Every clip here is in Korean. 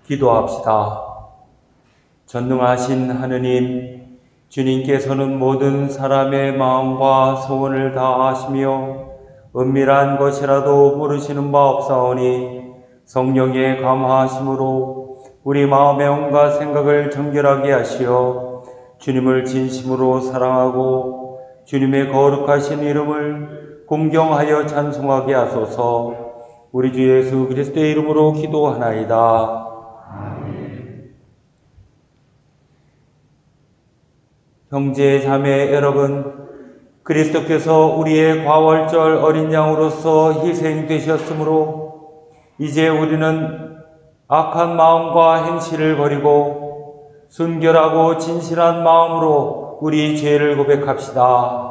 기도합시다. 전능하신 하느님, 주님께서는 모든 사람의 마음과 소원을 다 아시며 은밀한 것이라도 모르시는 바 없사오니 성령의 감화하심으로 우리 마음의 온갖 생각을 정결하게 하시어 주님을 진심으로 사랑하고 주님의 거룩하신 이름을 공경하여 찬송하게 하소서. 우리 주 예수 그리스도의 이름으로 기도하나이다. 형제 자매 여러분, 그리스도께서 우리의 과월절 어린 양으로서 희생되셨으므로 이제 우리는 악한 마음과 행실을 버리고 순결하고 진실한 마음으로 우리 죄를 고백합시다.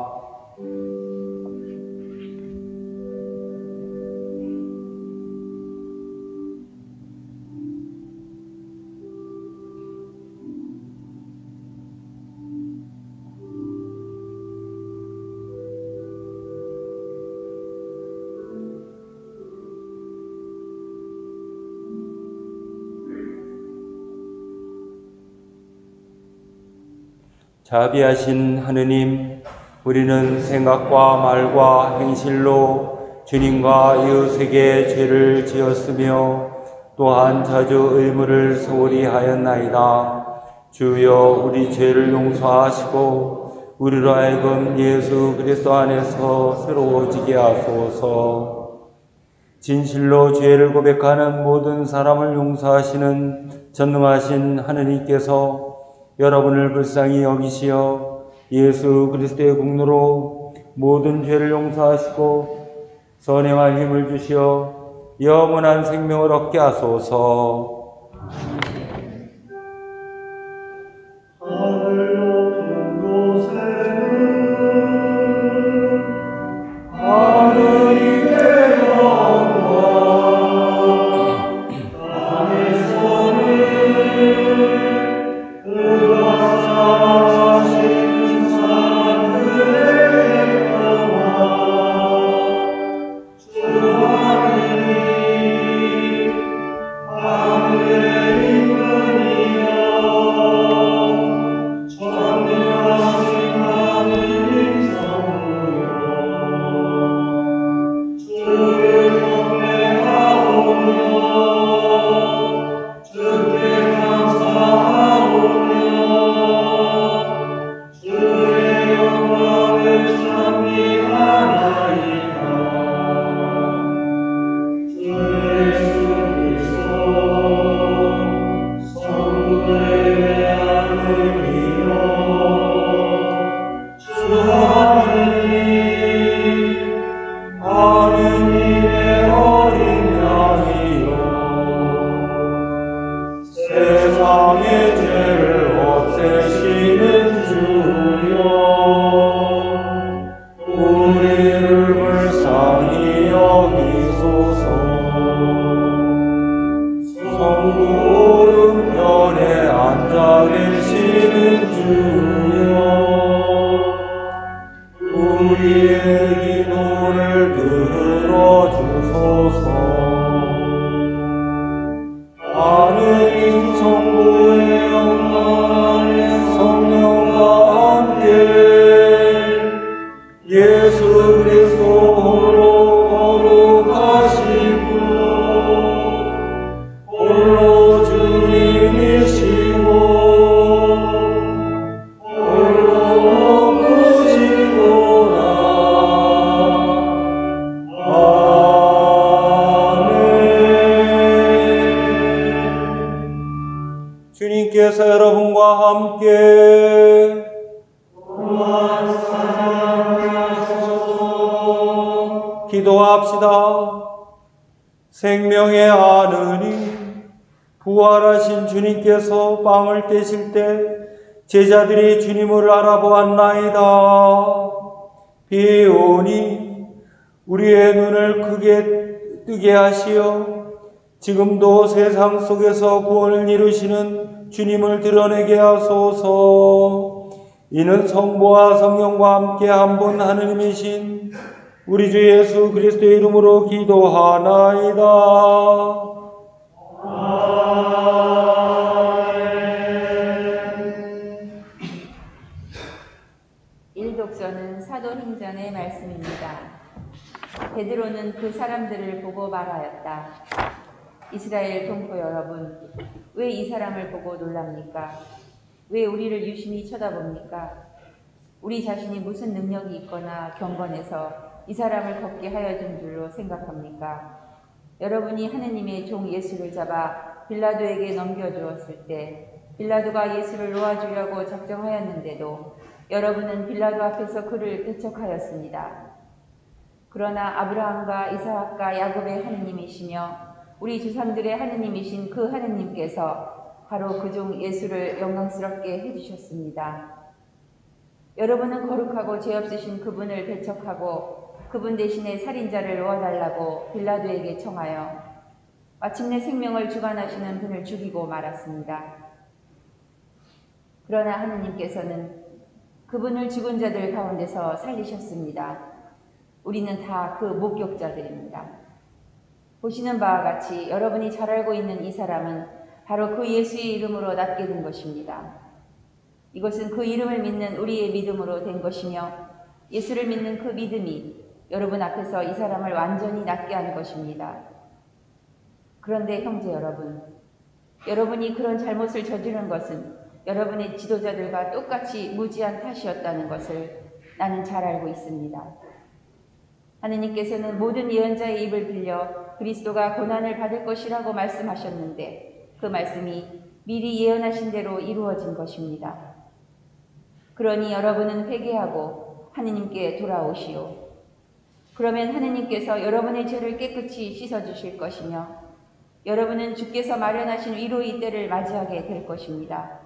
자비하신 하느님, 우리는 생각과 말과 행실로 주님과 이웃에게 죄를 지었으며 또한 자주 의무를 소홀히 하였나이다. 주여, 우리 죄를 용서하시고 우리로 하여금 예수 그리스도 안에서 새로워지게 하소서. 진실로 죄를 고백하는 모든 사람을 용서하시는 전능하신 하느님께서 여러분을 불쌍히 여기시어 예수 그리스도의 공로로 모든 죄를 용서하시고 선행할 힘을 주시어 영원한 생명을 얻게 하소서. 하늘 높은 곳에는 하느님의 영광, 땅에서는 의로하신 사람들의 평화. 주 하느님, 하늘의 임금이여, 전능하신 하느님 성부여, 주를 경배하오며 주께 감사하오며 주의 영광을 찬미하나이다. 주 예수 그리스도 성부의 아들이여, 주 하느님, 하느님의 어린 양이여, 세상의 죄를 없애시는 주여, 우리를 불쌍히 여기소서. 성부 오른편에 앉아 계시는 주여, 우리의 기도를 들어주소서. 하느님 성부의 영광 안에 성령과 함께 예수 그리스도 홀로 거룩하시고 홀로 주님이시고 홀로 크시도다. 아멘. 주님께서 여러분과 함께 기도합시다. 생명의 하느님, 부활하신 주님께서 빵을 떼실 때 제자들이 주님을 알아보았나이다. 비오니 우리의 눈을 크게 뜨게 하시어 지금도 세상 속에서 구원을 이루시는 주님을 드러내게 하소서. 이는 성부와 성령과 함께 한 분 하느님이신 우리 주 예수 그리스도의 이름으로 기도하나이다. 아멘. 사도행전의 말씀입니다. 베드로는 그 사람들을 보고 말하였다. 이스라엘 동포 여러분, 왜 이 사람을 보고 놀랍니까? 왜 우리를 유심히 쳐다봅니까? 우리 자신이 무슨 능력이 있거나 경건해서 이 사람을 걷게 하여 준 줄로 생각합니까? 여러분이 하느님의 종 예수를 잡아 빌라도에게 넘겨주었을 때 빌라도가 예수를 놓아주려고 작정하였는데도 여러분은 빌라도 앞에서 그를 배척하였습니다. 그러나 아브라함과 이삭과 야곱의 하느님이시며 우리 조상들의 하느님이신 그 하느님께서 바로 그 종 예수를 영광스럽게 해주셨습니다. 여러분은 거룩하고 죄 없으신 그분을 배척하고 그분 대신에 살인자를 놓아달라고 빌라도에게 청하여 마침내 생명을 주관하시는 분을 죽이고 말았습니다. 그러나 하느님께서는 그분을 죽은 자들 가운데서 살리셨습니다. 우리는 다 그 목격자들입니다. 보시는 바와 같이 여러분이 잘 알고 있는 이 사람은 바로 그 예수의 이름으로 낫게 된 것입니다. 이것은 그 이름을 믿는 우리의 믿음으로 된 것이며 예수를 믿는 그 믿음이 여러분 앞에서 이 사람을 완전히 낫게 한 것입니다. 그런데 형제 여러분, 여러분이 그런 잘못을 저지른 것은 여러분의 지도자들과 똑같이 무지한 탓이었다는 것을 나는 잘 알고 있습니다. 하느님께서는 모든 예언자의 입을 빌려 그리스도가 고난을 받을 것이라고 말씀하셨는데 그 말씀이 미리 예언하신 대로 이루어진 것입니다. 그러니 여러분은 회개하고 하느님께 돌아오시오. 그러면 하느님께서 여러분의 죄를 깨끗이 씻어주실 것이며 여러분은 주께서 마련하신 위로의 때를 맞이하게 될 것입니다.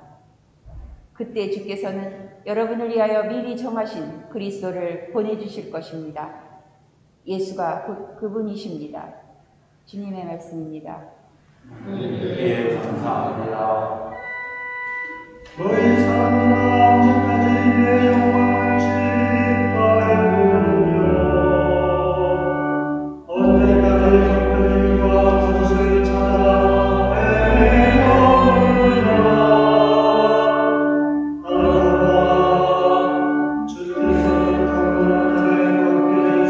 그때 주께서는 여러분을 위하여 미리 정하신 그리스도를 보내주실 것입니다. 예수가 곧 그분이십니다. 주님의 말씀입니다. 주님께 감사합니다. 너희 사랑과 언제까지 내 영광을 지켜보며 언제까지 적그리와 것을 찾아 헤매느냐 하나님아 주께서 경건하게 걷게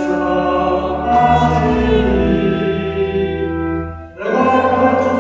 사하시니 내가 가르쳐주면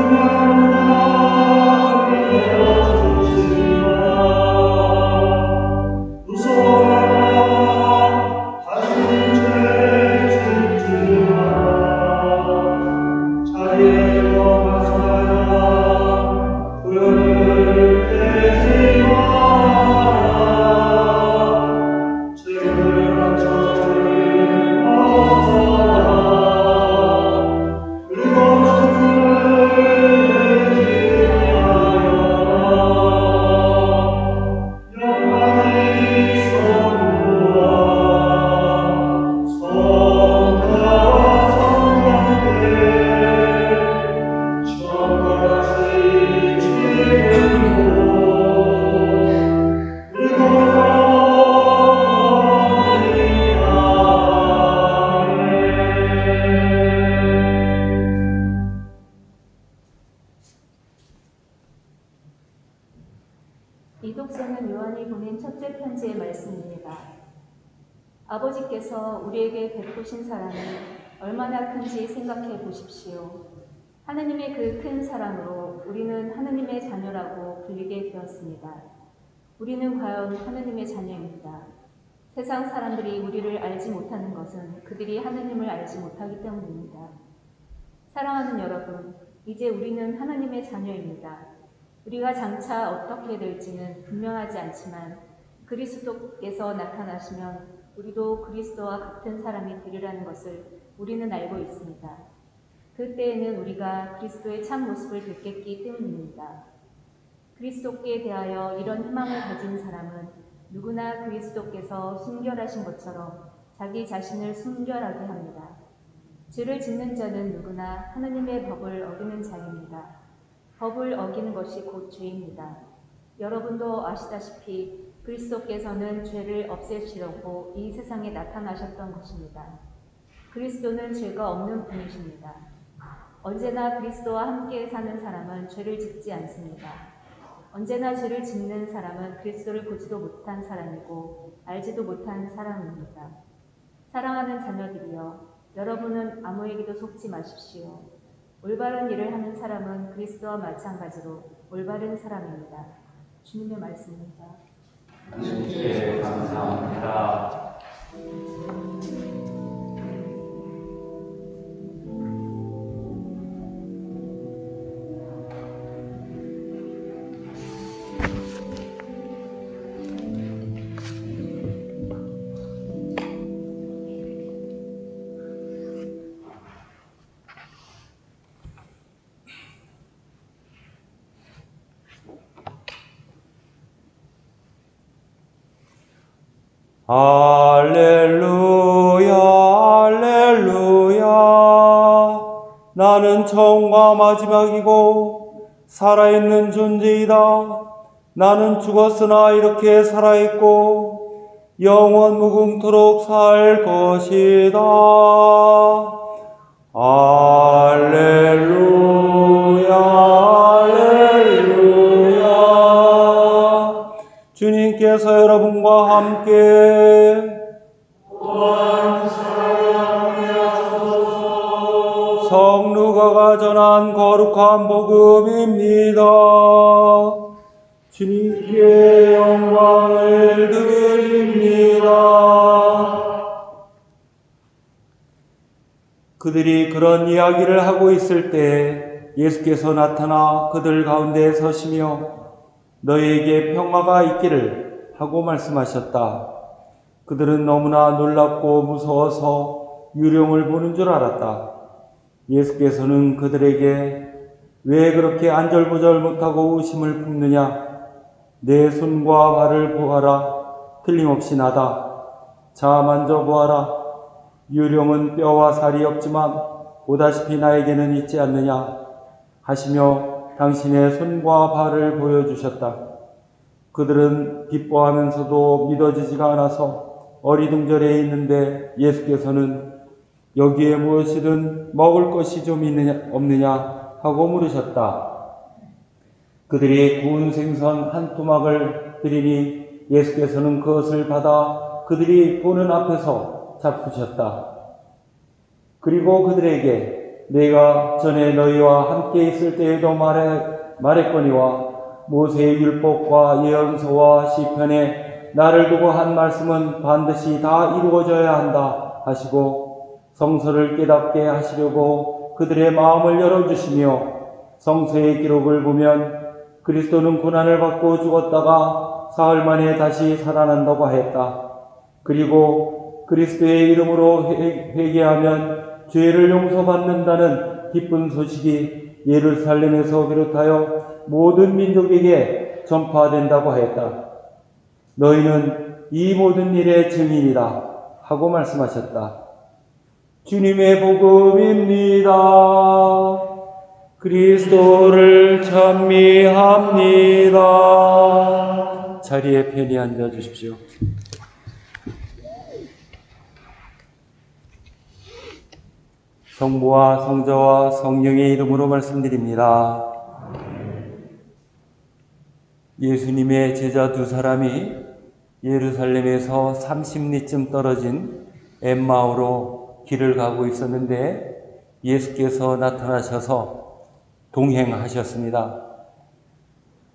이 독서는 요한이 보낸 첫째 편지의 말씀입니다. 아버지께서 우리에게 베푸신 사랑이 얼마나 큰지 생각해 보십시오. 하느님의 그 큰 사랑으로 우리는 하느님의 자녀라고 불리게 되었습니다. 우리는 과연 하느님의 자녀입니다. 세상 사람들이 우리를 알지 못하는 것은 그들이 하느님을 알지 못하기 때문입니다. 사랑하는 여러분, 이제 우리는 하나님의 자녀입니다. 우리가 장차 어떻게 될지는 분명하지 않지만 그리스도께서 나타나시면 우리도 그리스도와 같은 사람이 되리라는 것을 우리는 알고 있습니다. 그때에는 우리가 그리스도의 참 모습을 뵙겠기 때문입니다. 그리스도께 대하여 이런 희망을 가진 사람은 누구나 그리스도께서 순결하신 것처럼 자기 자신을 순결하게 합니다. 죄를 짓는 자는 누구나 하느님의 법을 어기는 자입니다. 법을 어기는 것이 곧 죄입니다. 여러분도 아시다시피 그리스도께서는 죄를 없애시려고 이 세상에 나타나셨던 것입니다. 그리스도는 죄가 없는 분이십니다. 언제나 그리스도와 함께 사는 사람은 죄를 짓지 않습니다. 언제나 죄를 짓는 사람은 그리스도를 보지도 못한 사람이고 알지도 못한 사람입니다. 사랑하는 자녀들이여, 여러분은 아무에게도 속지 마십시오. 올바른 일을 하는 사람은 그리스도와 마찬가지로 올바른 사람입니다. 주님의 말씀입니다. 주님께 감사합니다. 할렐루야, 할렐루야. 나는 처음과 마지막이고 살아있는 존재이다. 나는 죽었으나 이렇게 살아있고 영원 무궁토록 살 것이다. 할렐루야, 할렐루야. 주님께서 여러분과 함께 성루가가 전한 거룩한 복음입니다. 주님께 영광을 드립니다. 그들이 그런 이야기를 하고 있을 때 예수께서 나타나 그들 가운데 서시며 너희에게 평화가 있기를 하고 말씀하셨다. 그들은 너무나 놀랍고 무서워서 유령을 보는 줄 알았다. 예수께서는 그들에게 왜 그렇게 안절부절 못하고 의심을 품느냐? 내 손과 발을 보아라. 틀림없이 나다. 자, 만져보아라. 유령은 뼈와 살이 없지만 보다시피 나에게는 있지 않느냐? 하시며 당신의 손과 발을 보여주셨다. 그들은 기뻐하면서도 믿어지지가 않아서 어리둥절해 있는데 예수께서는 여기에 무엇이든 먹을 것이 좀 없느냐 하고 물으셨다. 그들이 구운 생선 한 토막을 드리니 예수께서는 그것을 받아 그들이 보는 앞에서 잡수셨다. 그리고 그들에게 내가 전에 너희와 함께 있을 때에도 말했거니와 모세의 율법과 예언서와 시편에 나를 두고 한 말씀은 반드시 다 이루어져야 한다 하시고 성서를 깨닫게 하시려고 그들의 마음을 열어주시며 성서의 기록을 보면 그리스도는 고난을 받고 죽었다가 사흘 만에 다시 살아난다고 했다. 그리고 그리스도의 이름으로 회개하면 죄를 용서받는다는 기쁜 소식이 예루살렘에서 비롯하여 모든 민족에게 전파된다고 했다. 너희는 이 모든 일의 증인이다 하고 말씀하셨다. 주님의 복음입니다. 그리스도를 찬미합니다. 자리에 편히 앉아 주십시오. 성부와 성자와 성령의 이름으로 말씀드립니다. 예수님의 제자 두 사람이 예루살렘에서 30리쯤 떨어진 엠마오로 길을 가고 있었는데 예수께서 나타나셔서 동행하셨습니다.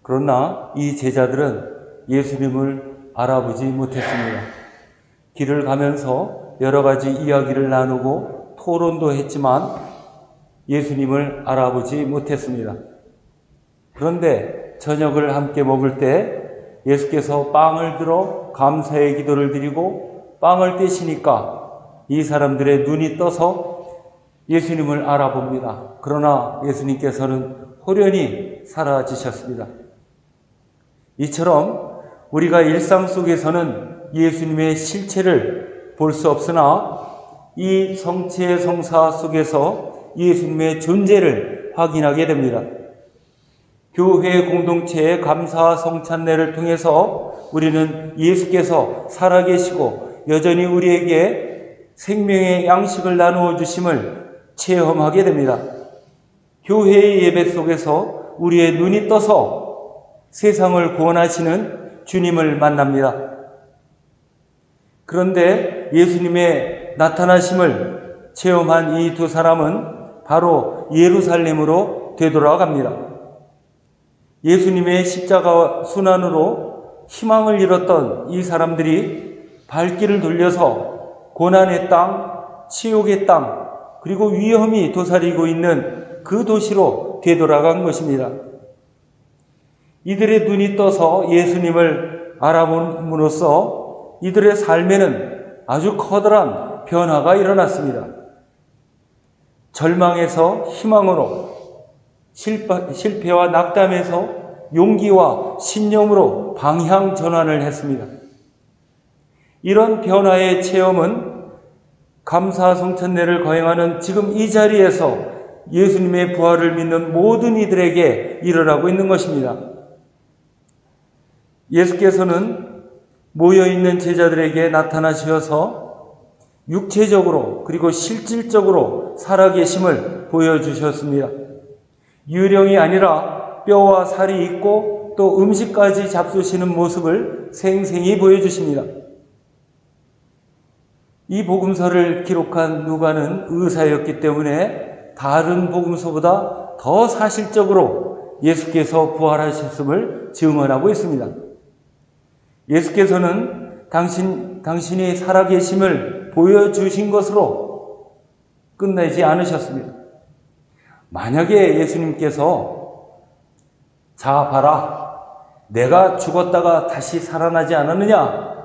그러나 이 제자들은 예수님을 알아보지 못했습니다. 길을 가면서 여러 가지 이야기를 나누고 토론도 했지만 예수님을 알아보지 못했습니다. 그런데 저녁을 함께 먹을 때 예수께서 빵을 들어 감사의 기도를 드리고 빵을 떼시니까 이 사람들의 눈이 떠서 예수님을 알아봅니다. 그러나 예수님께서는 호련히 사라지셨습니다. 이처럼 우리가 일상 속에서는 예수님의 실체를 볼 수 없으나 이 성체 성사 속에서 예수님의 존재를 확인하게 됩니다. 교회 공동체의 감사 성찬례를 통해서 우리는 예수께서 살아계시고 여전히 우리에게 생명의 양식을 나누어 주심을 체험하게 됩니다. 교회의 예배 속에서 우리의 눈이 떠서 세상을 구원하시는 주님을 만납니다. 그런데 예수님의 나타나심을 체험한 이 두 사람은 바로 예루살렘으로 되돌아갑니다. 예수님의 십자가 순환으로 희망을 잃었던 이 사람들이 발길을 돌려서 고난의 땅, 치욕의 땅, 그리고 위험이 도사리고 있는 그 도시로 되돌아간 것입니다. 이들의 눈이 떠서 예수님을 알아봄으로써 이들의 삶에는 아주 커다란 변화가 일어났습니다. 절망에서 희망으로, 실패와 낙담에서 용기와 신념으로 방향 전환을 했습니다. 이런 변화의 체험은 감사성천례를 거행하는 지금 이 자리에서 예수님의 부활을 믿는 모든 이들에게 일어나고 있는 것입니다. 예수께서는 모여있는 제자들에게 나타나셔서 육체적으로 그리고 실질적으로 살아계심을 보여주셨습니다. 유령이 아니라 뼈와 살이 있고 또 음식까지 잡수시는 모습을 생생히 보여주십니다. 이 복음서를 기록한 누가는 의사였기 때문에 다른 복음서보다 더 사실적으로 예수께서 부활하셨음을 증언하고 있습니다. 예수께서는 당신이 살아계심을 보여주신 것으로 끝내지 않으셨습니다. 만약에 예수님께서 자 봐라, 내가 죽었다가 다시 살아나지 않았느냐,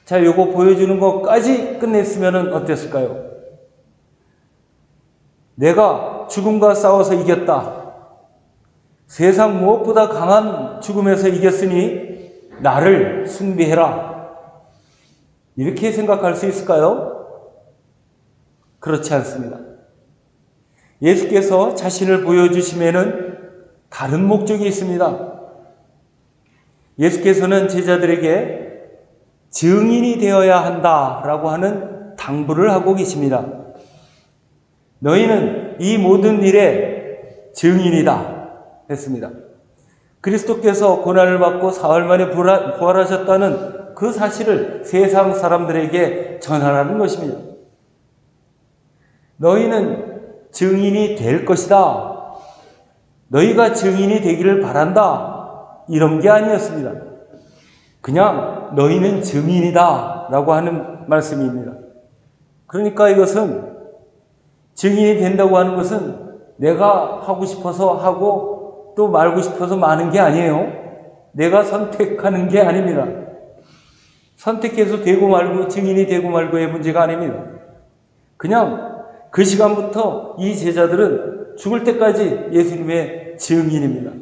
자 요거 보여주는 것까지 끝냈으면 어땠을까요? 내가 죽음과 싸워서 이겼다, 세상 무엇보다 강한 죽음에서 이겼으니 나를 숭배해라, 이렇게 생각할 수 있을까요? 그렇지 않습니다. 예수께서 자신을 보여주심에는 다른 목적이 있습니다. 예수께서는 제자들에게 증인이 되어야 한다라고 하는 당부를 하고 계십니다. 너희는 이 모든 일의 증인이다 했습니다. 그리스도께서 고난을 받고 사흘 만에 부활하셨다는 그 사실을 세상 사람들에게 전하라는 것입니다. 너희는 증인이 될 것이다, 너희가 증인이 되기를 바란다, 이런 게 아니었습니다. 그냥 너희는 증인이다 라고 하는 말씀입니다. 그러니까 이것은 증인이 된다고 하는 것은 내가 하고 싶어서 하고 또 말고 싶어서 마는 게 아니에요. 내가 선택하는 게 아닙니다. 선택해서 되고 말고 증인이 되고 말고의 문제가 아닙니다. 그냥 그 시간부터 이 제자들은 죽을 때까지 예수님의 증인입니다.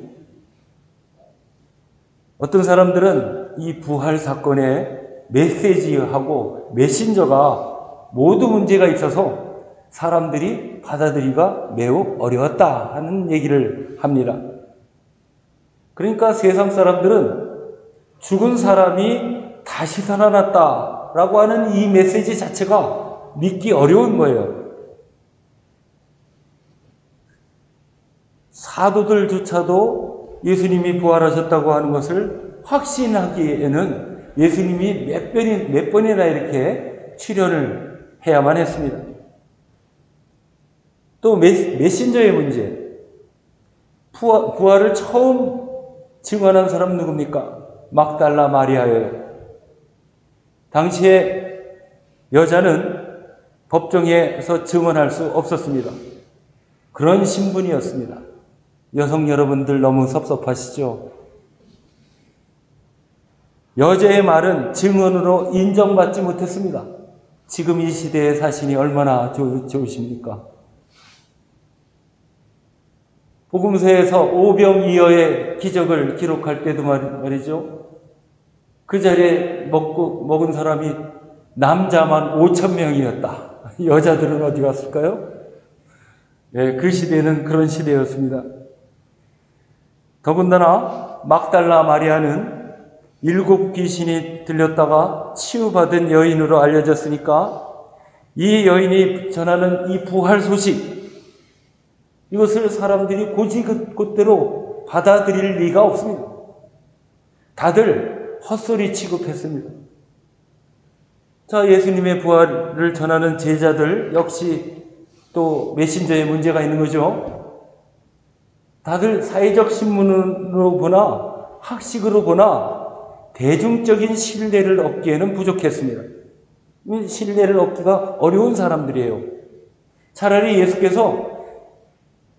어떤 사람들은 이 부활 사건의 메시지하고 메신저가 모두 문제가 있어서 사람들이 받아들이기가 매우 어려웠다 하는 얘기를 합니다. 그러니까 세상 사람들은 죽은 사람이 다시 살아났다라고 하는 이 메시지 자체가 믿기 어려운 거예요. 사도들조차도 예수님이 부활하셨다고 하는 것을 확신하기에는 예수님이 몇 번이나 이렇게 출현을 해야만 했습니다. 또 메신저의 문제, 부활을 처음 증언한 사람은 누굽니까? 막달라 마리아예요. 당시에 여자는 법정에서 증언할 수 없었습니다. 그런 신분이었습니다. 여성 여러분들 너무 섭섭하시죠? 여자의 말은 증언으로 인정받지 못했습니다. 지금 이 시대에 사시니 얼마나 좋으십니까? 복음서에서 오병이어의 기적을 기록할 때도 말이죠. 그 자리에 먹은 사람이 남자만 5,000명이었다. 여자들은 어디 갔을까요? 네, 그 시대는 그런 시대였습니다. 더군다나 막달라 마리아는 7 귀신이 들렸다가 치유받은 여인으로 알려졌으니까 이 여인이 전하는 이 부활 소식, 이것을 사람들이 곧대로 받아들일 리가 없습니다. 다들 헛소리 취급했습니다. 자, 예수님의 부활을 전하는 제자들 역시 또 메신저에 문제가 있는 거죠. 다들 사회적 신문으로 보나 학식으로 보나 대중적인 신뢰를 얻기에는 부족했습니다. 신뢰를 얻기가 어려운 사람들이에요. 차라리 예수께서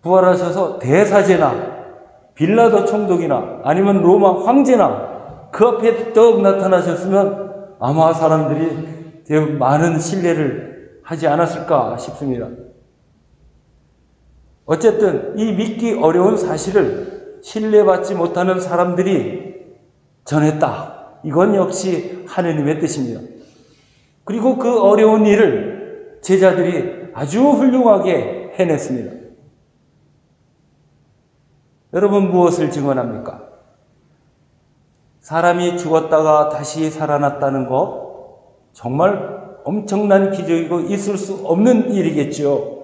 부활하셔서 대사제나 빌라도 총독이나 아니면 로마 황제나 그 앞에 떡 나타나셨으면 아마 사람들이 많은 신뢰를 하지 않았을까 싶습니다. 어쨌든 이 믿기 어려운 사실을 신뢰받지 못하는 사람들이 전했다. 이건 역시 하느님의 뜻입니다. 그리고 그 어려운 일을 제자들이 아주 훌륭하게 해냈습니다. 여러분 무엇을 증언합니까? 사람이 죽었다가 다시 살아났다는 것 정말 엄청난 기적이고 있을 수 없는 일이겠죠.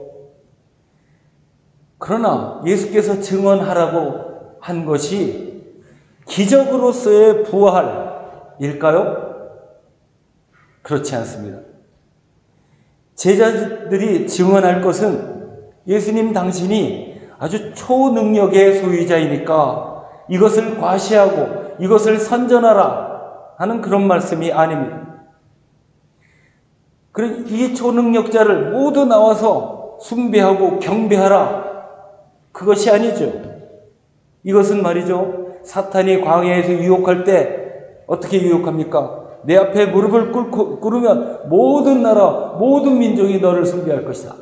그러나 예수께서 증언하라고 한 것이 기적으로서의 부활일까요? 그렇지 않습니다. 제자들이 증언할 것은 예수님 당신이 아주 초능력의 소유자이니까 이것을 과시하고 이것을 선전하라 하는 그런 말씀이 아닙니다. 이 초능력자를 모두 나와서 숭배하고 경배하라. 그것이 아니죠. 이것은 말이죠. 사탄이 광야에서 유혹할 때 어떻게 유혹합니까? 내 앞에 무릎을 꿇으면 모든 나라, 모든 민족이 너를 숭배할 것이다.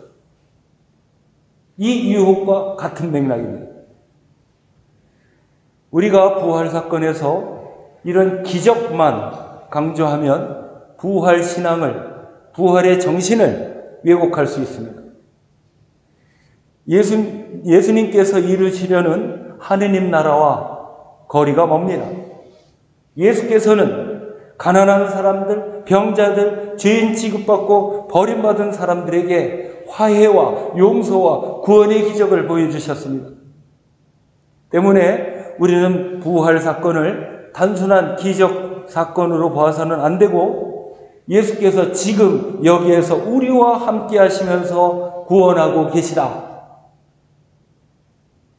이 유혹과 같은 맥락입니다. 우리가 부활 사건에서 이런 기적만 강조하면 부활 신앙을, 부활의 정신을 왜곡할 수 있습니다. 예수님께서 이루시려는 하느님 나라와 거리가 멉니다. 예수께서는 가난한 사람들, 병자들, 죄인 취급받고 버림받은 사람들에게 화해와 용서와 구원의 기적을 보여주셨습니다. 때문에 우리는 부활 사건을 단순한 기적 사건으로 봐서는 안 되고 예수께서 지금 여기에서 우리와 함께 하시면서 구원하고 계시다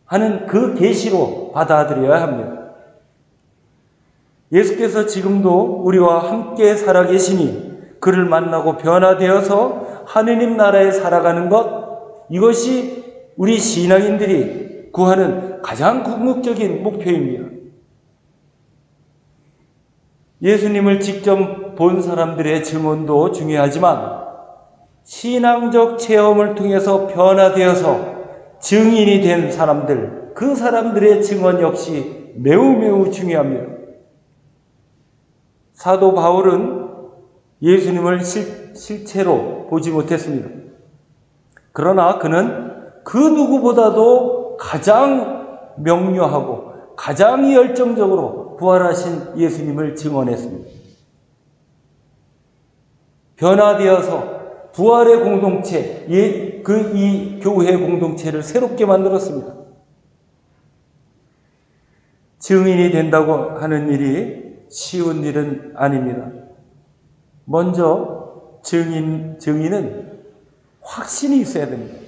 하는 그 계시로 받아들여야 합니다. 예수께서 지금도 우리와 함께 살아계시니 그를 만나고 변화되어서 하느님 나라에 살아가는 것, 이것이 우리 신앙인들이 구하는 가장 궁극적인 목표입니다. 예수님을 직접 본 사람들의 증언도 중요하지만 신앙적 체험을 통해서 변화되어서 증인이 된 사람들, 그 사람들의 증언 역시 매우 중요합니다. 사도 바울은 예수님을 실체로 보지 못했습니다. 그러나 그는 그 누구보다도 가장 명료하고 가장 열정적으로 부활하신 예수님을 증언했습니다. 변화되어서 부활의 공동체, 이 교회의 공동체를 새롭게 만들었습니다. 증인이 된다고 하는 일이 쉬운 일은 아닙니다. 먼저 증인은 확신이 있어야 됩니다.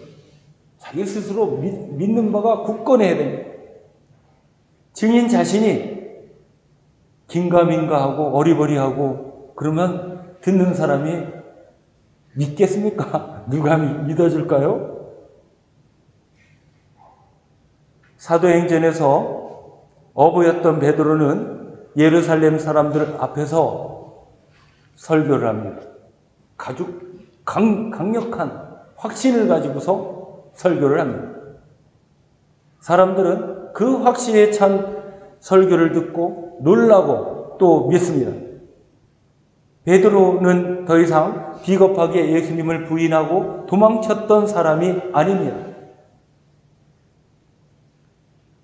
자기 스스로 믿는 바가 굳건해야 됩니다. 증인 자신이 긴가민가하고 어리버리하고 그러면 듣는 사람이 믿겠습니까? 누가 믿어줄까요? 사도행전에서 어부였던 베드로는 예루살렘 사람들 앞에서 설교를 합니다. 아주 강력한 확신을 가지고서 설교를 합니다. 사람들은 그 확신에 찬 설교를 듣고 놀라고 또 믿습니다. 베드로는 더 이상 비겁하게 예수님을 부인하고 도망쳤던 사람이 아닙니다.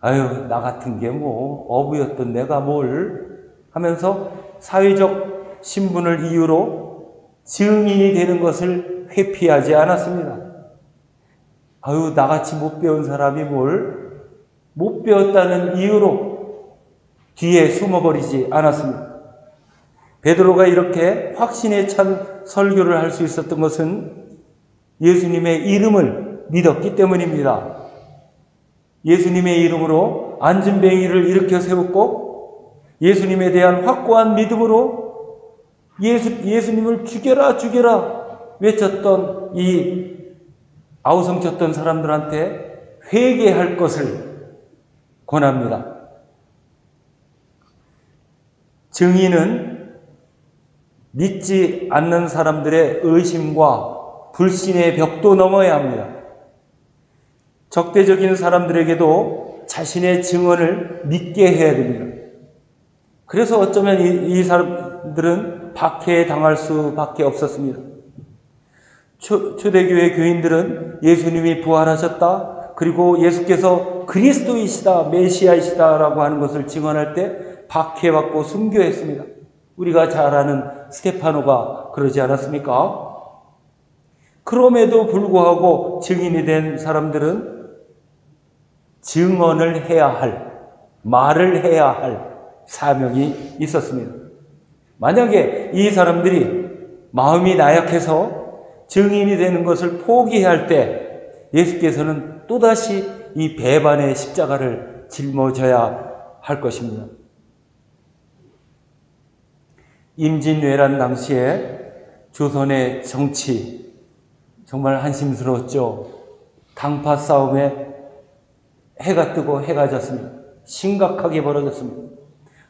아유, 나 같은 게 뭐 어부였던 내가 뭘 하면서 사회적 신분을 이유로 증인이 되는 것을 회피하지 않았습니다. 아유, 나같이 못 배운 사람이 뭘 못 배웠다는 이유로 뒤에 숨어버리지 않았습니다. 베드로가 이렇게 확신에 찬 설교를 할 수 있었던 것은 예수님의 이름을 믿었기 때문입니다. 예수님의 이름으로 안진뱅이를 일으켜 세웠고 예수님에 대한 확고한 믿음으로 예수님을 죽여라 죽여라 외쳤던 이 아우성쳤던 사람들한테 회개할 것을 권합니다. 증인은 믿지 않는 사람들의 의심과 불신의 벽도 넘어야 합니다. 적대적인 사람들에게도 자신의 증언을 믿게 해야 됩니다. 그래서 어쩌면 이 사람들은 박해당할 수밖에 없었습니다. 초대교회 교인들은 예수님이 부활하셨다, 그리고 예수께서 그리스도이시다, 메시아이시다라고 하는 것을 증언할 때 박해받고 순교했습니다. 우리가 잘 아는 스테파노가 그러지 않았습니까? 그럼에도 불구하고 증인이 된 사람들은 증언을 해야 할, 말을 해야 할 사명이 있었습니다. 만약에 이 사람들이 마음이 나약해서 증인이 되는 것을 포기할 때 예수께서는 또다시 이 배반의 십자가를 짊어져야 할 것입니다. 임진왜란 당시에 조선의 정치 정말 한심스러웠죠. 당파 싸움에 해가 뜨고 해가 졌습니다. 심각하게 벌어졌습니다.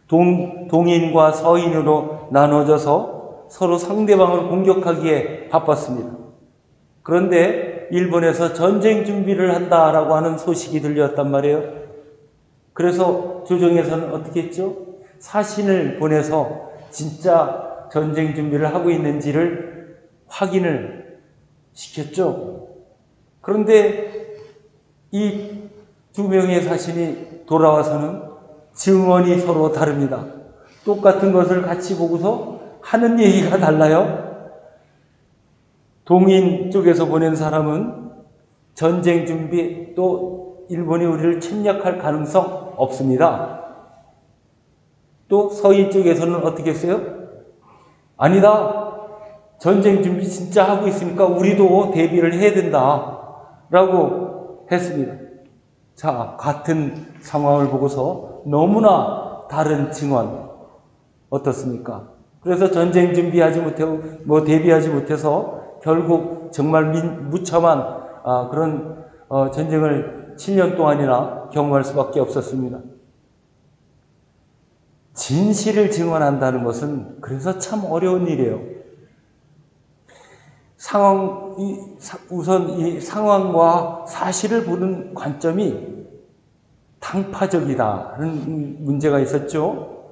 동인과 서인으로 나눠져서 서로 상대방을 공격하기에 바빴습니다. 그런데 일본에서 전쟁 준비를 한다라고 하는 소식이 들렸단 말이에요. 그래서 조정에서는 어떻게 했죠? 사신을 보내서 진짜 전쟁 준비를 하고 있는지를 확인을 시켰죠. 그런데 이 두 명의 사신이 돌아와서는 증언이 서로 다릅니다. 똑같은 것을 같이 보고서 하는 얘기가 달라요. 동인 쪽에서 보낸 사람은 전쟁 준비, 또 일본이 우리를 침략할 가능성 없습니다. 또 서인 쪽에서는 어떻게 했어요? 아니다. 전쟁 준비 진짜 하고 있으니까 우리도 대비를 해야 된다. 라고 했습니다. 자, 같은 상황을 보고서 너무나 다른 증언 어떻습니까? 그래서 전쟁 준비하지 못하고 대비하지 못해서 결국 정말 무참한 그런 전쟁을 7년 동안이나 경험할 수밖에 없었습니다. 진실을 증언한다는 것은 그래서 참 어려운 일이에요. 우선 이 상황과 사실을 보는 관점이 당파적이다는 문제가 있었죠.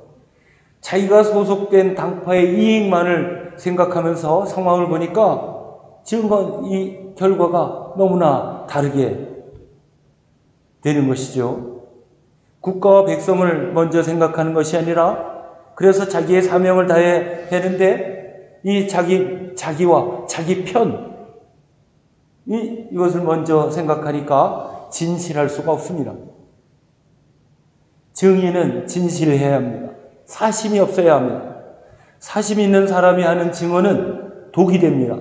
자기가 소속된 당파의 이익만을 생각하면서 상황을 보니까 지금 이 결과가 너무나 다르게 되는 것이죠. 국가와 백성을 먼저 생각하는 것이 아니라 그래서 자기의 사명을 다해야 되는데 이 자기와 자기 이것을 먼저 생각하니까 진실할 수가 없습니다. 증인은 진실해야 합니다. 사심이 없어야 합니다. 사심 있는 사람이 하는 증언은 독이 됩니다.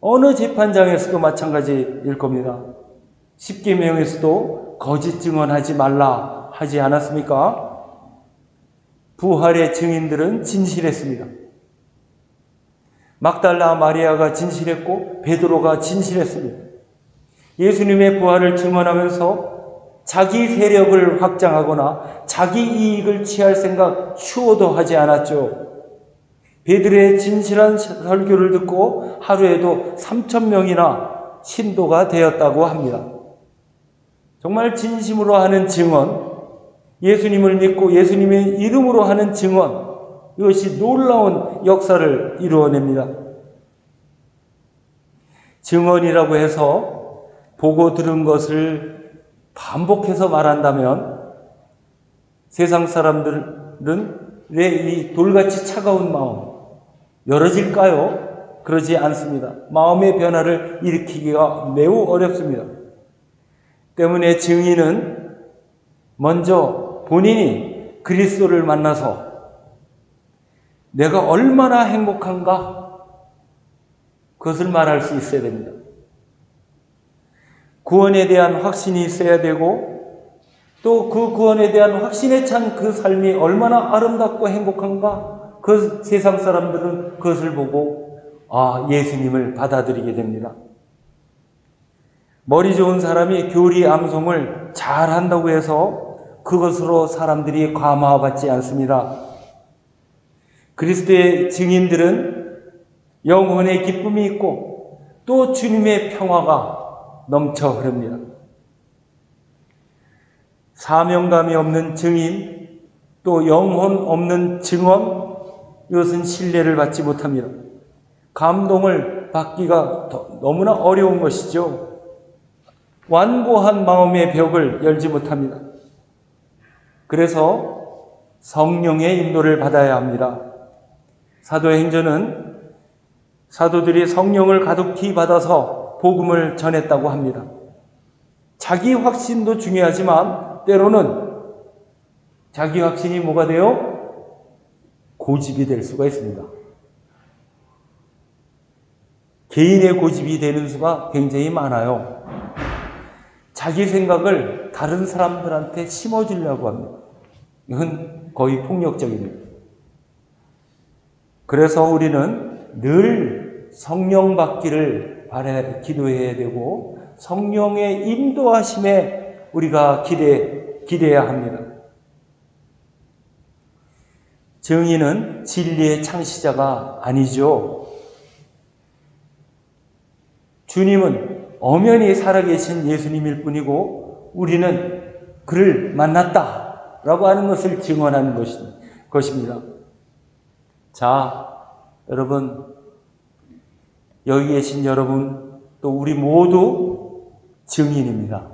어느 재판장에서도 마찬가지일 겁니다. 십계명에서도 거짓 증언하지 말라 하지 않았습니까? 부활의 증인들은 진실했습니다. 막달라 마리아가 진실했고 베드로가 진실했습니다. 예수님의 부활을 증언하면서 자기 세력을 확장하거나 자기 이익을 취할 생각 추호도 하지 않았죠. 베드로의 진실한 설교를 듣고 하루에도 3,000명이나 신도가 되었다고 합니다. 정말 진심으로 하는 증언, 예수님을 믿고 예수님의 이름으로 하는 증언, 이것이 놀라운 역사를 이루어냅니다. 증언이라고 해서 보고 들은 것을 반복해서 말한다면 세상 사람들은 왜 이 돌같이 차가운 마음 열어질까요? 그러지 않습니다. 마음의 변화를 일으키기가 매우 어렵습니다. 때문에 증인은 먼저 본인이 그리스도를 만나서 내가 얼마나 행복한가 그것을 말할 수 있어야 됩니다. 구원에 대한 확신이 있어야 되고 또 그 구원에 대한 확신에 찬 그 삶이 얼마나 아름답고 행복한가 그 세상 사람들은 그것을 보고 예수님을 받아들이게 됩니다. 머리 좋은 사람이 교리 암송을 잘한다고 해서 그것으로 사람들이 감화받지 않습니다. 그리스도의 증인들은 영혼의 기쁨이 있고 또 주님의 평화가 넘쳐 흐릅니다. 사명감이 없는 증인, 또 영혼 없는 증언, 이것은 신뢰를 받지 못합니다. 감동을 받기가 너무나 어려운 것이죠. 완고한 마음의 벽을 열지 못합니다. 그래서 성령의 인도를 받아야 합니다. 사도행전은 사도들이 성령을 가득히 받아서 복음을 전했다고 합니다. 자기 확신도 중요하지만 때로는 자기 확신이 뭐가 돼요? 고집이 될 수가 있습니다. 개인의 고집이 되는 수가 굉장히 많아요. 자기 생각을 다른 사람들한테 심어주려고 합니다. 이건 거의 폭력적입니다. 그래서 우리는 늘 성령 받기를 기도해야 되고 성령의 인도하심에 우리가 기대해야 합니다. 증인은 진리의 창시자가 아니죠. 주님은 엄연히 살아계신 예수님일 뿐이고 우리는 그를 만났다라고 하는 것을 증언하는 것입니다. 자, 여러분, 여기 계신 여러분, 또 우리 모두 증인입니다.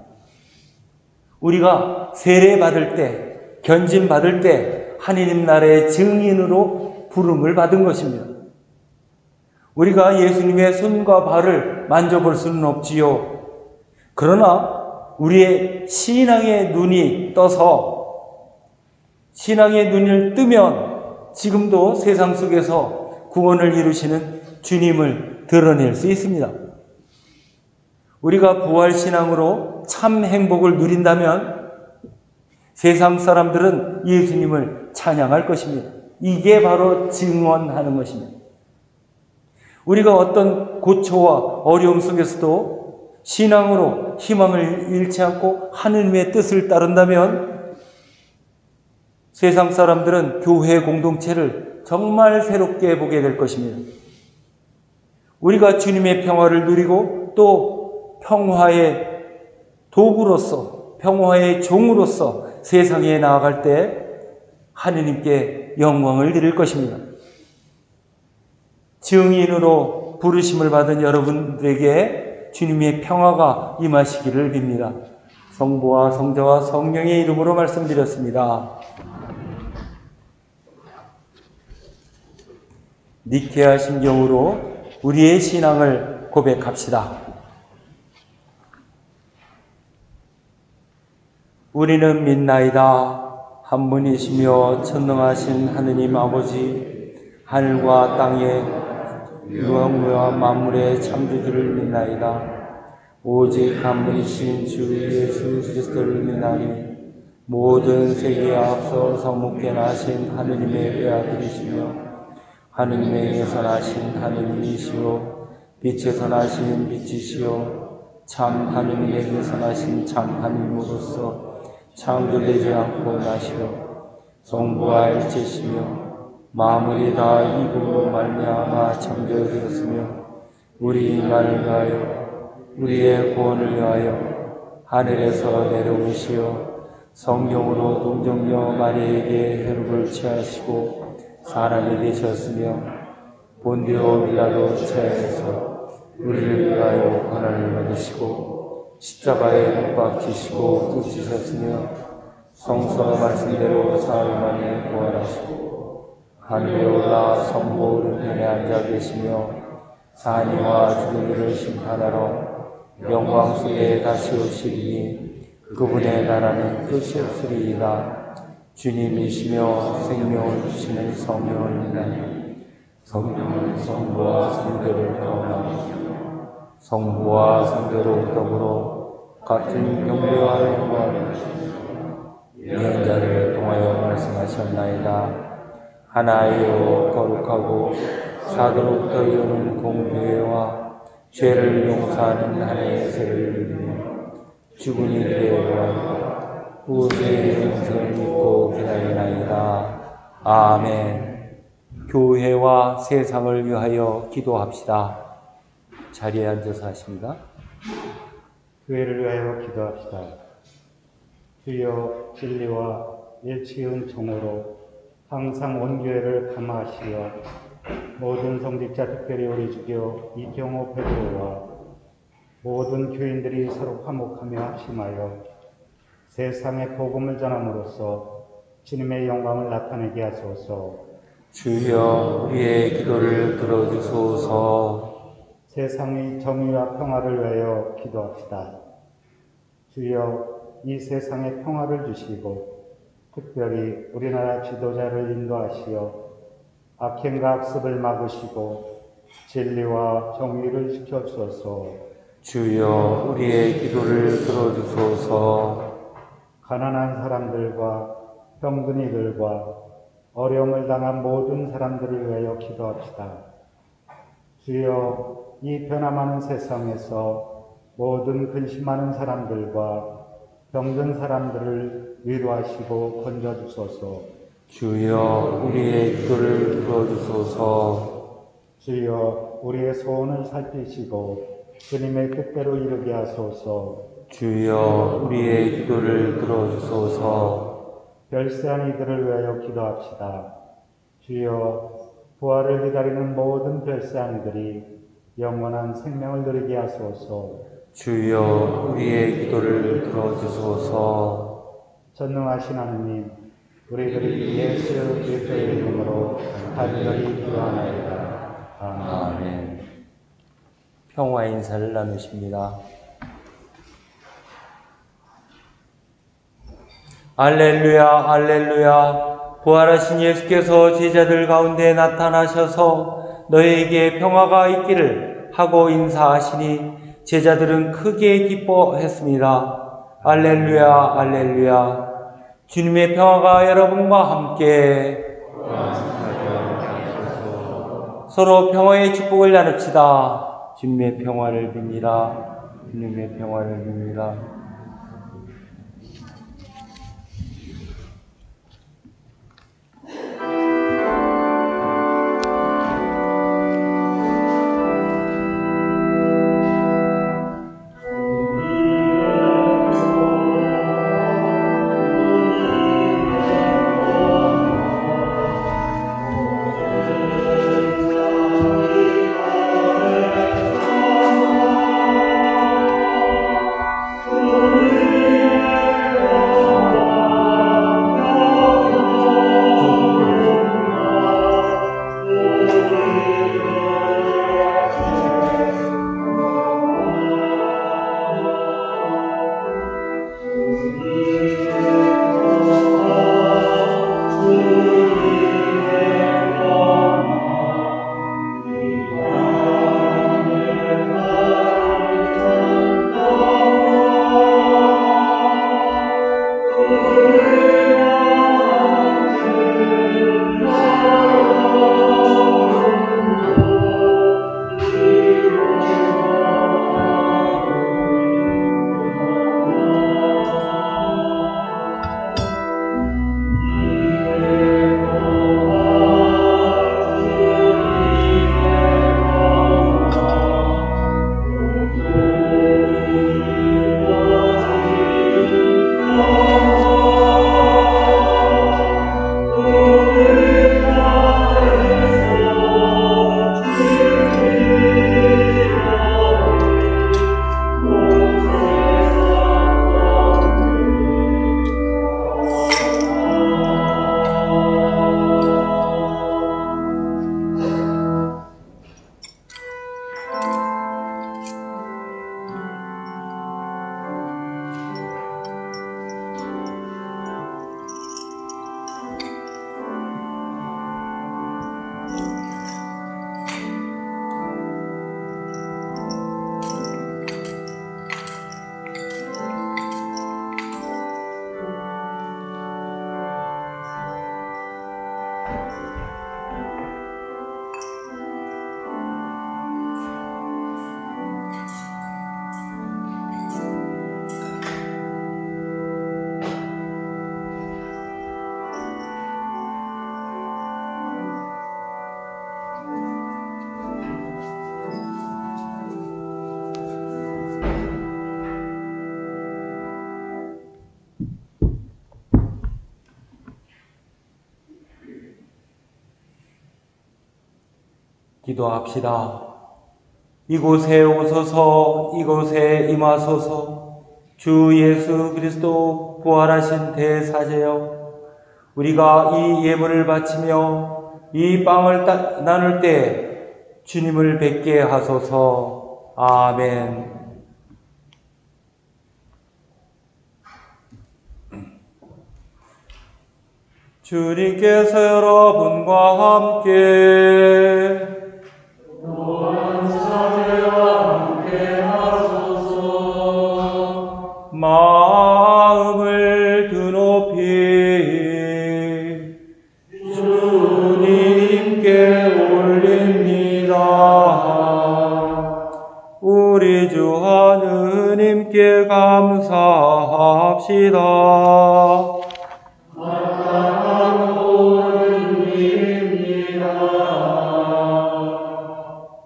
우리가 세례받을 때, 견진받을 때 하느님 나라의 증인으로 부름을 받은 것입니다. 우리가 예수님의 손과 발을 만져볼 수는 없지요. 그러나 우리의 신앙의 눈이 떠서 신앙의 눈을 뜨면 지금도 세상 속에서 구원을 이루시는 주님을 드러낼 수 있습니다. 우리가 부활신앙으로 참 행복을 누린다면 세상 사람들은 예수님을 찬양할 것입니다. 이게 바로 증언하는 것입니다. 우리가 어떤 고초와 어려움 속에서도 신앙으로 희망을 잃지 않고 하느님의 뜻을 따른다면 세상 사람들은 교회 공동체를 정말 새롭게 보게 될 것입니다. 우리가 주님의 평화를 누리고 또 평화의 도구로서 평화의 종으로서 세상에 나아갈 때 하느님께 영광을 드릴 것입니다. 증인으로 부르심을 받은 여러분들에게 주님의 평화가 임하시기를 빕니다. 성부와 성자와 성령의 이름으로 말씀드렸습니다. 니케아 심경으로 우리의 신앙을 고백합시다. 우리는 믿나이다. 한 분이시며 천능하신 하느님 아버지, 하늘과 땅의 무궁무한 만물의 창조주를 믿나이다. 오직 한 분이신 주 예수 그리스도를 믿나니 모든 세계에 앞서 성묵게 나신 하느님의 외아들이시며 하느님의 예선하신 하느님이시오 빛에서 나신 빛이시오 참 하느님의 예선하신 참 하느님으로서 창조되지 않고 나시오 성부와 일체시며 만물이 다 이분으로 말미암아 창조되었으며 우리 인간을 위하여 우리의 구원을 위하여 하늘에서 내려오시어 성령으로 동정녀 마리아에게 혈육을 취하시고 사람이 되셨으며 본디오 빌라도 체에서 우리를 위하여 고난을 받으시고 십자가에 못 박히시고 뜯기셨으며 성서 말씀대로 사흘 만에 부활하시고 하늘에 올라 성부 오른편에 앉아 계시며 산이와 죽은 이를 심판하러 영광 속에 다시 오시리니 그분의 나라는 끝이 없으리이다. 주님이시며 생명을 주시는 성령을 성령은 성부와 성도를 경험하시며 성부와 성도로 더불어 같은 경배와 영광을 예언자를 통하여 말씀하셨나이다. 하나이요 거룩하고 사도로부터 이오는 공교회와 죄를 용서하는 하나의 세를 믿으며 죽은 이들의 구원과 후세의 영생을 믿고 기다리나이다. 아멘. 교회와 세상을 위하여 기도합시다. 자리에 앉아서 하십니다. 교회를 위하여 기도합시다. 주여 진리와 일치의 은총으로 항상 온 교회를 감화하시어 모든 성직자 특별히 우리 주교 이경호 회장과 모든 교인들이 서로 화목하며 합심하여 세상에 복음을 전함으로써 주님의 영광을 나타내게 하소서. 주여 우리의 기도를 들어주소서. 세상의 정의와 평화를 위하여 기도합시다. 주여 이 세상에 평화를 주시고 특별히 우리나라 지도자를 인도하시어 악행과 악습을 막으시고 진리와 정의를 지켜주소서. 주여 우리의 기도를 들어주소서. 가난한 사람들과 병든이들과 어려움을 당한 모든 사람들을 위하여 기도합시다. 주여 이 변화많은 세상에서 모든 근심하는 사람들과 병든 사람들을 위로하시고 건져주소서. 주여 우리의 기도를 들어주소서. 주여 우리의 소원을 살피시고 주님의 뜻대로 이루게 하소서. 주여 우리의 기도를 들어주소서. 별세한 이들을 위하여 기도합시다. 주여 부활을 기다리는 모든 별세한 이들이 영원한 생명을 누리게 하소서. 주여 우리의 기도를 들어주소서. 전능하신 하느님, 우리들이 예수 그리스도의 이름으로 간절히 기도하나이다. 아멘. 아멘. 평화 인사를 나누십니다. 알렐루야 알렐루야. 부활하신 예수께서 제자들 가운데 나타나셔서 너희에게 평화가 있기를 하고 인사하시니 제자들은 크게 기뻐했습니다. 알렐루야 알렐루야. 주님의 평화가 여러분과 함께 서로 평화의 축복을 나눕시다. 주님의 평화를 빕니다. 주님의 평화를 빕니다. 주 기도합시다. 이곳에 오소서, 이곳에 임하소서. 주 예수 그리스도 부활하신 대사제여, 우리가 이 예물을 바치며 이 빵을 나눌 때 주님을 뵙게 하소서. 아멘. 주님께서 여러분과 함께 마음을 드높이 주님께 올립니다. 우리 주 하느님께 감사합시다.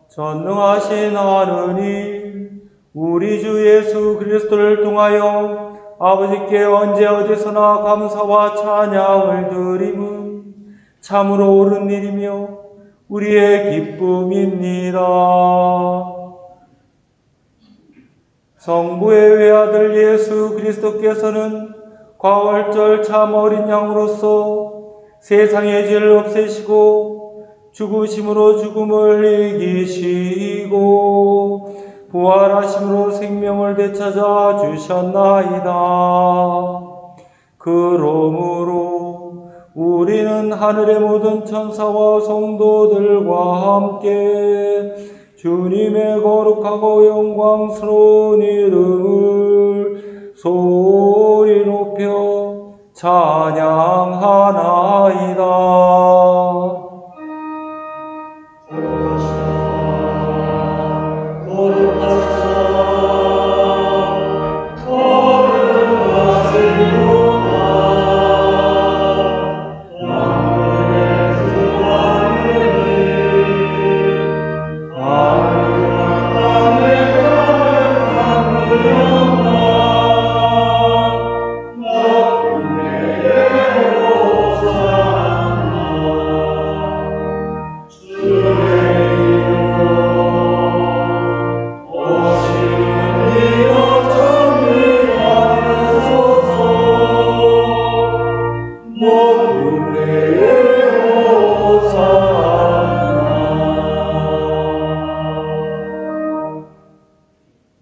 전능하신 하느님, 우리 주 예수 그리스도를 통하여 아버지께 언제 어디서나 감사와 찬양을 드림은 참으로 옳은 일이며 우리의 기쁨입니다. 성부의 외아들 예수 그리스도께서는 과월절 참 어린 양으로서 세상의 죄를 없애시고 죽으심으로 죽음을 이기시고 부활하심으로 생명을 되찾아 주셨나이다. 그러므로 우리는 하늘의 모든 천사와 성도들과 함께 주님의 거룩하고 영광스러운 이름을 소리 높여 찬양하나이다.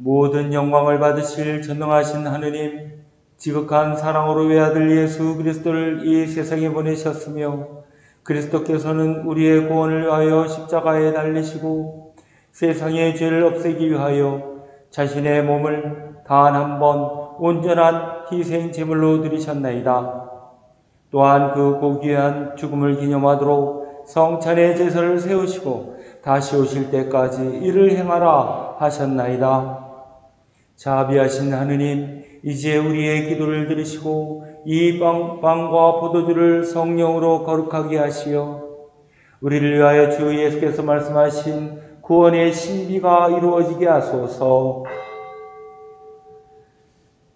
모든 영광을 받으실 전능하신 하느님, 지극한 사랑으로 외아들 예수 그리스도를 이 세상에 보내셨으며 그리스도께서는 우리의 구원을 위하여 십자가에 달리시고 세상의 죄를 없애기 위하여 자신의 몸을 단 한 번 온전한 희생 제물로 드리셨나이다. 또한 그 고귀한 죽음을 기념하도록 성찬의 제사를 세우시고 다시 오실 때까지 이를 행하라 하셨나이다. 자비하신 하느님, 이제 우리의 기도를 들으시고 이 빵과 포도주를 성령으로 거룩하게 하시어 우리를 위하여 주 예수께서 말씀하신 구원의 신비가 이루어지게 하소서.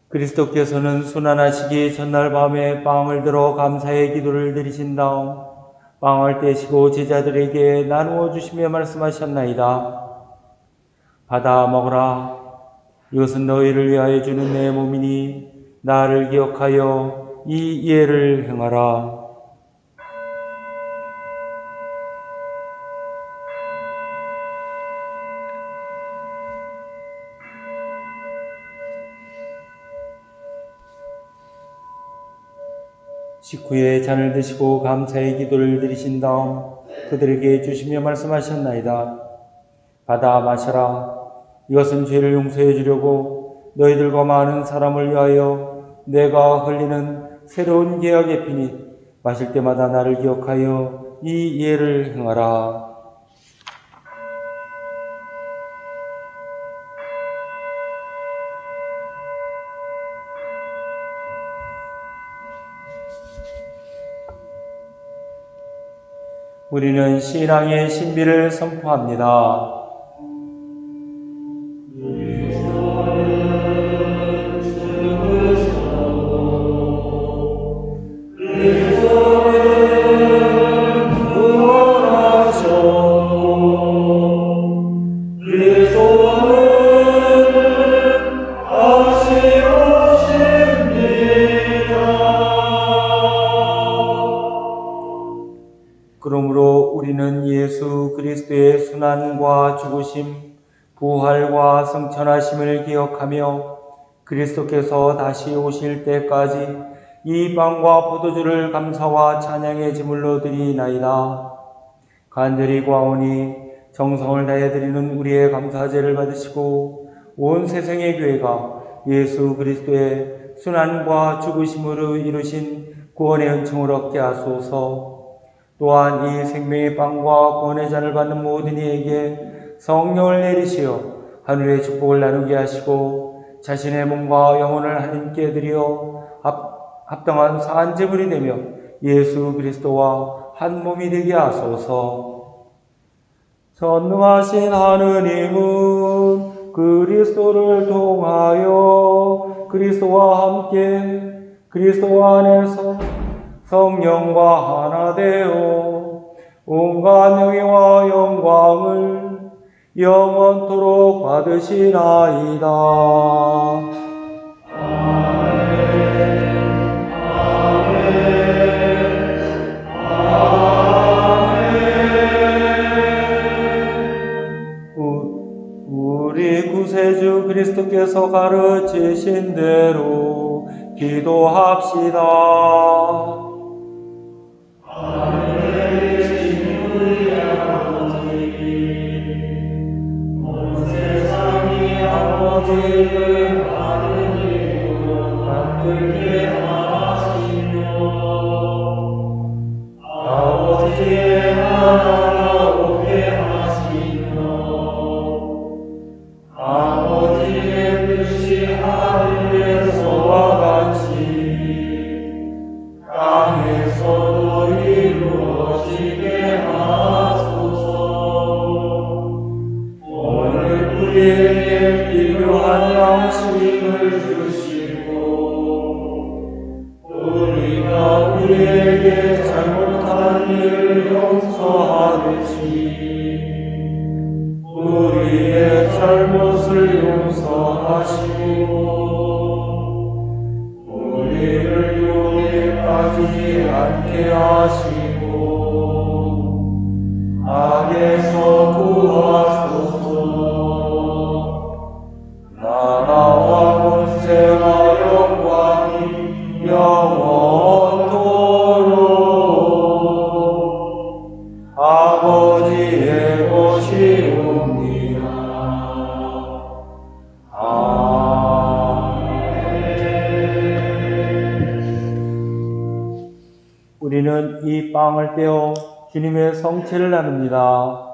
그리스도께서는 순환하시기 전날 밤에 빵을 들어 감사의 기도를 드리신 다음 빵을 떼시고 제자들에게 나누어 주시며 말씀하셨나이다. 받아 먹으라. 이것은 너희를 위하여 주는 내 몸이니 나를 기억하여 이 예를 행하라. 식후에 잔을 드시고 감사의 기도를 드리신 다음 그들에게 주시며 말씀하셨나이다. 받아 마셔라. 이것은 죄를 용서해 주려고 너희들과 많은 사람을 위하여 내가 흘리는 새로운 계약의 피니 마실 때마다 나를 기억하여 이 예를 행하라. 우리는 신앙의 신비를 선포합니다. 그리스도는 부활하셨고 우리는 예수 그리스도의 순환과 죽으심, 부활과 승천하심을 기억하며 그리스도께서 다시 오실 때까지 이 빵과 포도주를 감사와 찬양의 제물로 드리나이다. 간절히 구하오니 정성을 다해 드리는 우리의 감사제를 받으시고 온 세상의 교회가 예수 그리스도의 순환과 죽으심으로 이루신 구원의 은총을 얻게 하소서. 또한 이 생명의 빵과 구원의 잔을 받는 모든 이에게 성령을 내리시어 하늘의 축복을 나누게 하시고 자신의 몸과 영혼을 하나님께 드려 합당한 사한제물이 되며 예수 그리스도와 한 몸이 되게 하소서. 전능하신 하느님은 그리스도를 통하여 그리스도와 함께 그리스도 안에서 성령과 하나 되어 온갖 영예와 영광을 영원토록 받으시나이다. 우리 구세주 그리스도께서 가르치신 대로 기도합시다. 온 세상이 아버지를 하느님으로 만들게 하시며 아버지의 나라가 오게 하시며 아버지의 뜻이 하늘에서와 같이 땅에서도 이루어지게 하소서. 오늘 우리에게 필요한 양식을 주시고 우리가 우리에게 잘못한 일을 용서하듯이 우리의 잘못을 용서하시고 우리를 유혹에 빠지지 않게 하시고 악에서 구하소서. 나라와 권세와 영광이 영원토록 아버지의 것이옵니다. 우리는 이 빵을 떼어 주님의 성체를 나눕니다.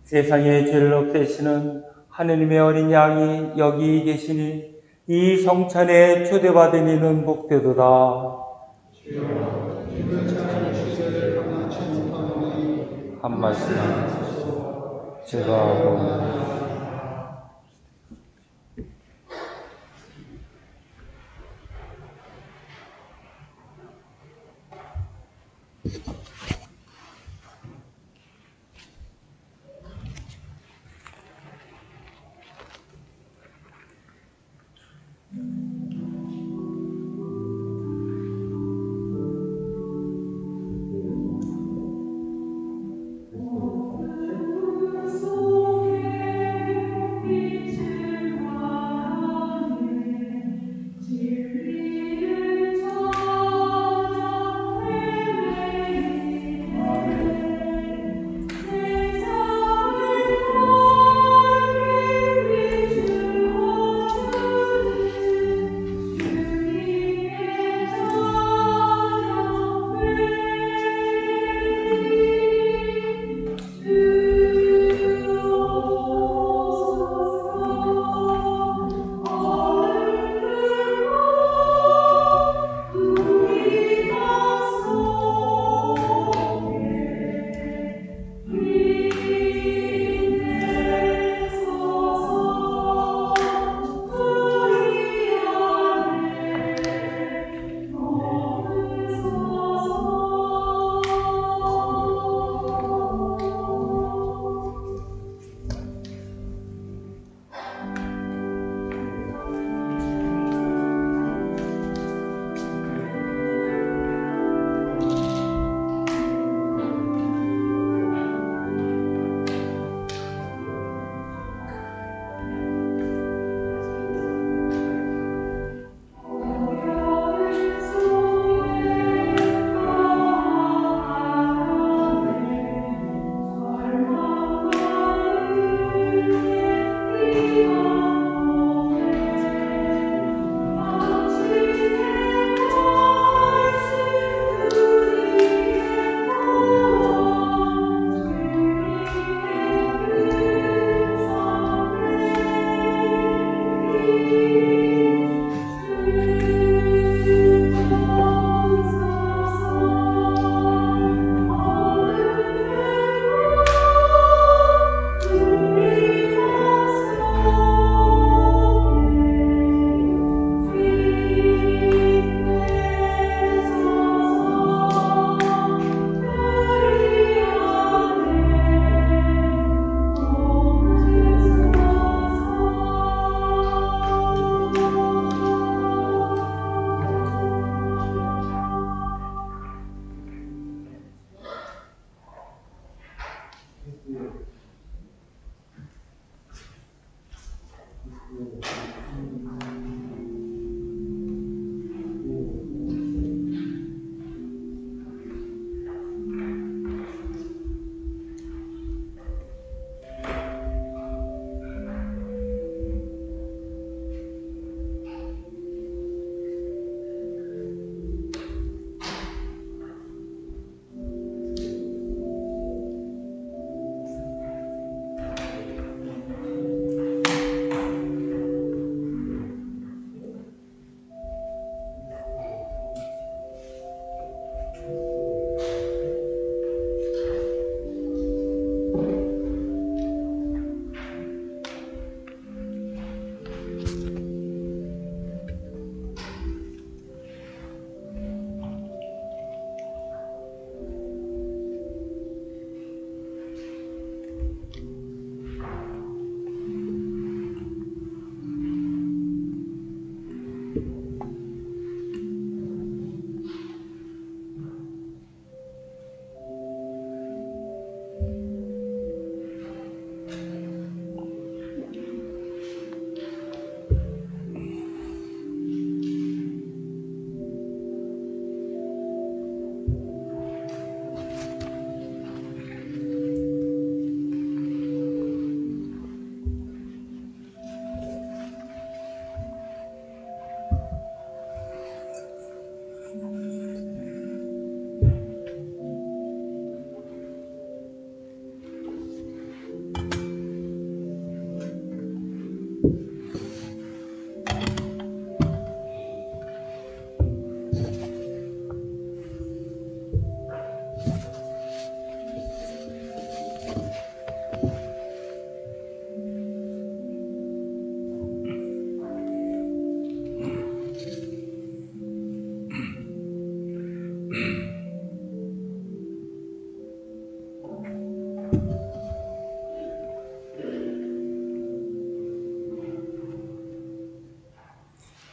세상의 죄를 없애시는 하느님의 어린 양이 여기 계시니 이 성찬에 초대받은 이는 복되도다. 한 말씀 제가 하고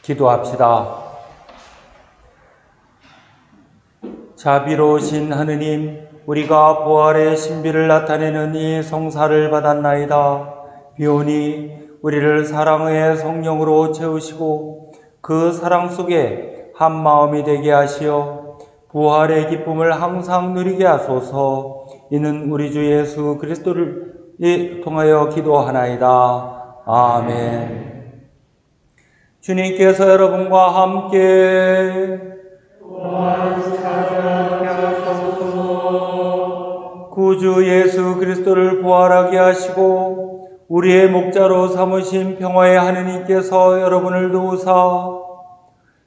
기도합시다. 자비로우신 하느님, 우리가 부활의 신비를 나타내는 이 성사를 받았나이다. 비오니 우리를 사랑의 성령으로 채우시고 그 사랑 속에 한 마음이 되게 하시어 부활의 기쁨을 항상 누리게 하소서. 이는 우리 주 예수 그리스도를 통하여 기도하나이다. 아멘. 주님께서 여러분과 함께 구주 예수 그리스도를 부활하게 하시고 우리의 목자로 삼으신 평화의 하느님께서 여러분을 도우사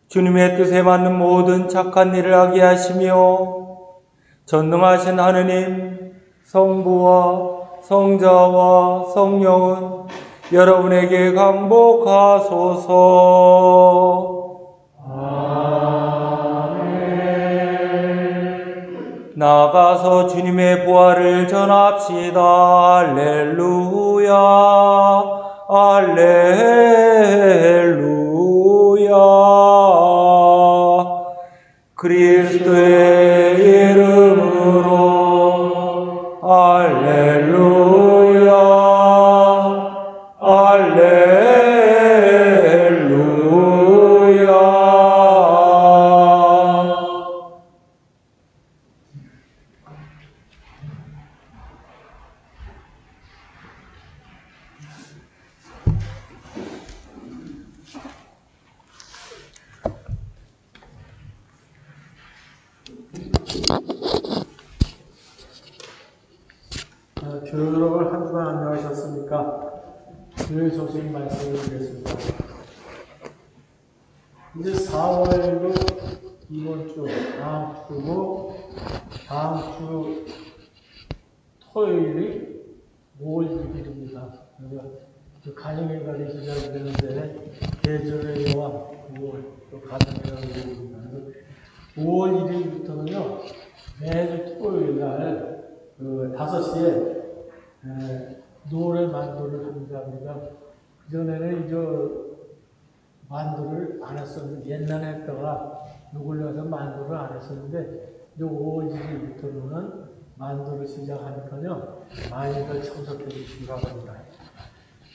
주님의 뜻에 맞는 모든 착한 일을 하게 하시며 전능하신 하느님 성부와 성자와 성령은 여러분에게 강복하소서. 아멘. 나아가서 주님의 부활을 전합시다. 할렐루야, 할렐루야. 그리스도의 이름으로 할렐루야. 교회 여러분 한 주간 안녕하셨습니까? 교회 소식 말씀을 드리겠습니다. 이제 4월도 이번 주, 다음 주고 다음 주 토요일이 5월 6일입니다. 그 가정의날이 시작되는데 계절의 여왕 9월 또 가정의날이 되는데 5월 1일부터는요 매주 토요일 날 그 5시에 노래 만두를 합니다. 그전에는 만두를 안 했었는데, 옛날에 했다가 누굴 해서 만두를 안 했었는데, 5월 1일부터는 만두를 시작하니까요, 많이들 참석해 주시기 바랍니다.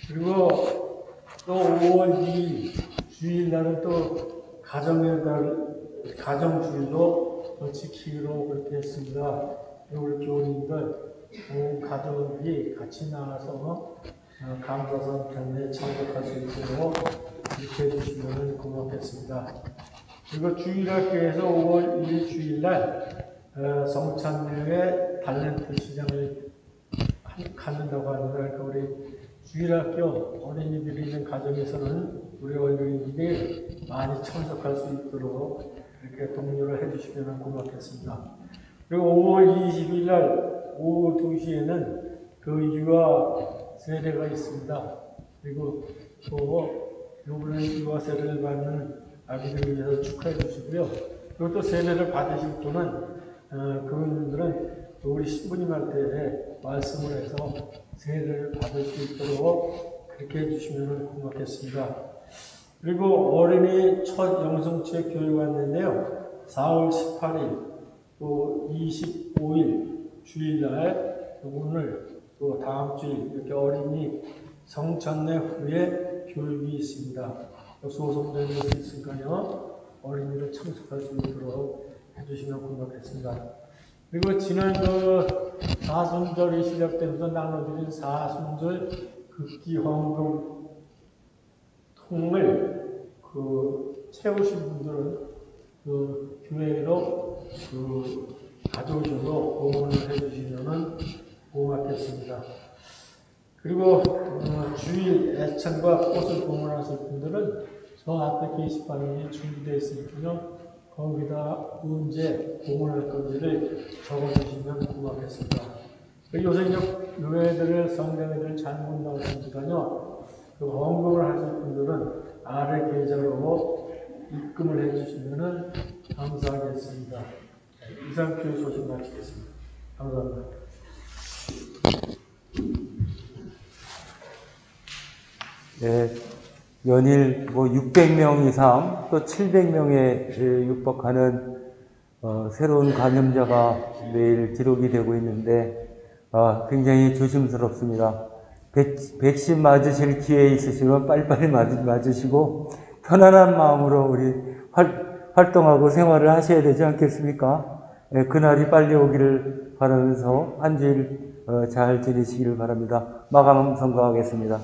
그리고 또 5월 2일, 주일날은 또 가정의 날, 가정주일도 지키기로 그렇게 했습니다. 우리 교우님들, 온 가족이 같이 나와서 감사선 경례에 참석할 수 있도록 이렇게 해주시면 고맙겠습니다. 그리고 주일학교에서 5월 1일 주일날 성찬교회 탤런트 시장을 갖는다고 합니다. 그러니까 우리 주일학교 어린이들이 있는 가정에서는 우리 어린이들이 많이 참석할 수 있도록 이렇게 독려를 해주시면 고맙겠습니다. 그리고 5월 20일 날 오후 2시에는 그 유아 세례가 있습니다. 그리고 또 이번에 유아 세례를 받는 아기들을 위해서 축하해 주시고요. 그리고 또 세례를 받으실 분은 그분들은 우리 신부님한테 말씀을 해서 세례를 받을 수 있도록 그렇게 해주시면 고맙겠습니다. 그리고 어린이 첫 영성체 교육 왔는데요. 4월 18일 또 25일 주일날 오늘 또 다음 주일 이렇게 어린이 성찬례 후에 교육이 있습니다. 소속된 것이 있으니까요. 어린이를 참석할 수 있도록 해주시면 고맙겠습니다. 그리고 지난 사순절이 시작되면서 나눠드린 사순절 극기 헌금 통을 채우신 분들은 그 교회로 가져오셔서 공헌을 해주시면은 고맙겠습니다. 그리고 주일 애찬과 꽃을 공헌하실 분들은 저 앞에 게시판이 준비되어 있으니까요. 거기다 언제 공헌할 건지를 적어주시면 고맙겠습니다. 요새 이제 교회들을 성경회를 잘 못 나오시니까요. 그 헌금을 하실 분들은 아래 계좌로 입금을 해주시면 감사하겠습니다. 이상 교회 소식 마치겠습니다. 감사합니다. 네, 연일 600명 이상 또 700명에 육박하는 새로운 감염자가 매일 기록이 되고 있는데 굉장히 조심스럽습니다. 백신 맞으실 기회 있으시면 빨리빨리 맞으시고 편안한 마음으로 우리 활동하고 생활을 하셔야 되지 않겠습니까? 네, 그날이 빨리 오기를 바라면서 한 주일 잘 지내시기를 바랍니다. 마감 선거하겠습니다.